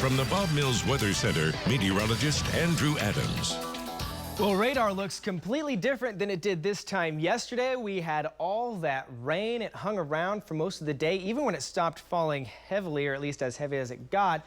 From the Bob Mills Weather Center, meteorologist Andrew Adams. Well, radar looks completely different than it did this time yesterday. We had all that rain. It hung around for most of the day. Even when it stopped falling heavily, or at least as heavy as it got,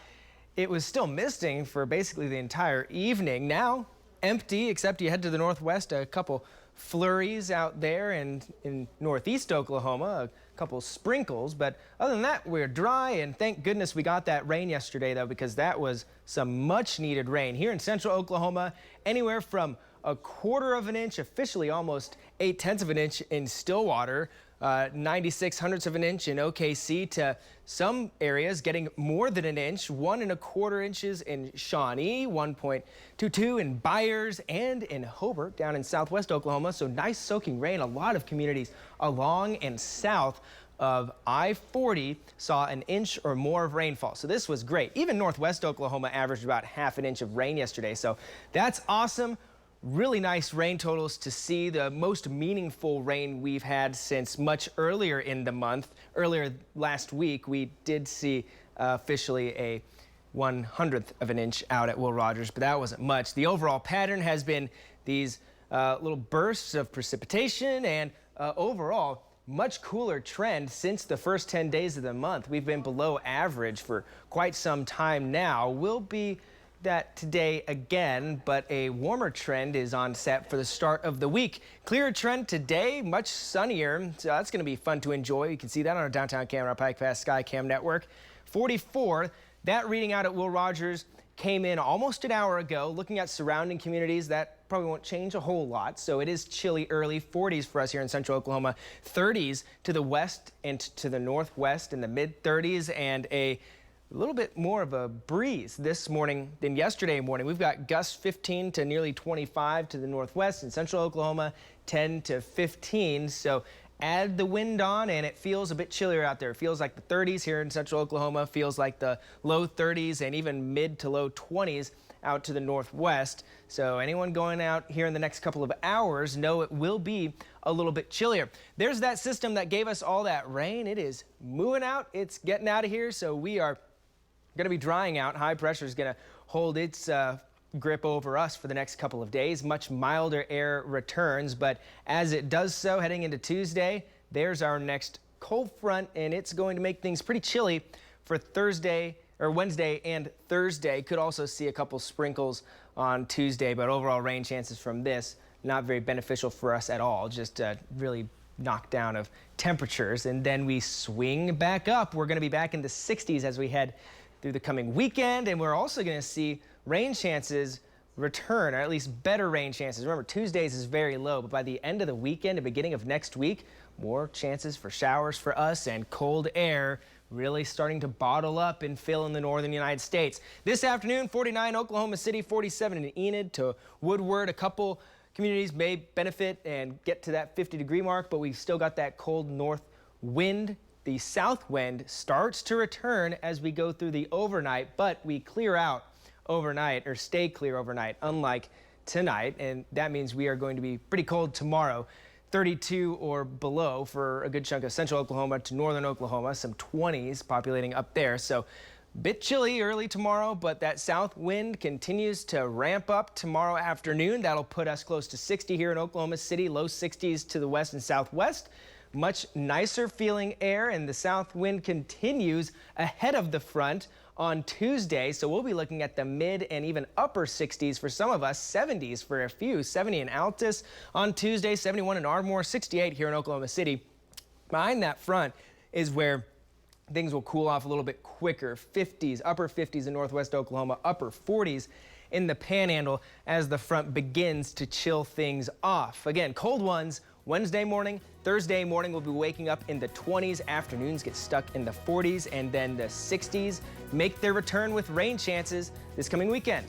it was still misting for basically the entire evening. Now, empty, except you head to the northwest, a couple flurries out there, and in northeast Oklahoma, a couple sprinkles. But other than that, we're dry, and thank goodness we got that rain yesterday, though, because that was some much needed rain. Here in central Oklahoma, anywhere from a quarter of an inch, officially almost 8/10 of an inch in Stillwater, 96 of an inch in OKC, to some areas getting more than an inch, 1 1/4 inches in Shawnee, 1.22 in Byers, and in Hobart down in southwest Oklahoma. So nice soaking rain. A lot of communities along and south of I-40 saw an inch or more of rainfall. So this was great. Even northwest Oklahoma averaged about ½ an inch of rain yesterday. So that's awesome. Really nice rain totals to see, the most meaningful rain we've had since much earlier in the month. Earlier last week, we did see officially a 1/100th of an inch out at Will Rogers, but that wasn't much. The overall pattern has been these little bursts of precipitation and overall much cooler trend since the first 10 days of the month. We've been below average for quite some time now. We'll be that today again, but a warmer trend is on set for the start of the week. Clearer trend today, much sunnier, so that's going to be fun to enjoy. You can see that on our downtown camera, Pike Pass Skycam network. 44, that reading out at Will Rogers came in almost an hour ago. Looking at surrounding communities, that probably won't change a whole lot. So it is chilly early, 40s for us here in central Oklahoma, 30s to the west and to the northwest in the mid 30s, and a little bit more of a breeze this morning than yesterday morning. We've got gusts 15 to nearly 25 to the northwest. In central Oklahoma, 10 to 15. So add the wind on and it feels a bit chillier out there. It feels like the 30s here in central Oklahoma, feels like the low 30s and even mid to low 20s out to the northwest. So anyone going out here in the next couple of hours know it will be a little bit chillier. There's that system that gave us all that rain. It is moving out. It's getting out of here. So we are going to be drying out. High pressure is going to hold its grip over us for the next couple of days. Much milder air returns, but as it does so heading into Tuesday, there's our next cold front, and it's going to make things pretty chilly for Wednesday and Thursday. Could also see a couple sprinkles on Tuesday, but overall rain chances from this not very beneficial for us at all. Just really knockdown of temperatures, and then we swing back up. We're going to be back in the 60s as we head through the coming weekend, and we're also going to see rain chances return, or at least better rain chances. Remember, Tuesdays is very low, but by the end of the weekend, the beginning of next week, more chances for showers for us, and cold air really starting to bottle up and fill in the northern United States. This afternoon, 49 Oklahoma City, 47 in Enid to Woodward. A couple communities may benefit and get to that 50-degree mark, but we've still got that cold north wind. The south wind starts to return as we go through the overnight, but we clear out overnight, or stay clear overnight, unlike tonight, and that means we are going to be pretty cold tomorrow. 32 or below for a good chunk of central Oklahoma to northern Oklahoma, some 20s populating up there. So a bit chilly early tomorrow, but that south wind continues to ramp up tomorrow afternoon. That'll put us close to 60 here in Oklahoma City, low 60s to the west and southwest. Much nicer feeling air, and the south wind continues ahead of the front on Tuesday. So we'll be looking at the mid and even upper 60s for some of us, 70s for a few, 70 in Altus on Tuesday, 71 in Ardmore, 68 here in Oklahoma City. Behind that front is where things will cool off a little bit quicker. 50s, upper 50s in northwest Oklahoma, upper 40s in the Panhandle as the front begins to chill things off. Again, cold ones Wednesday morning, Thursday morning, we'll be waking up in the 20s. Afternoons get stuck in the 40s, and then the 60s make their return with rain chances this coming weekend.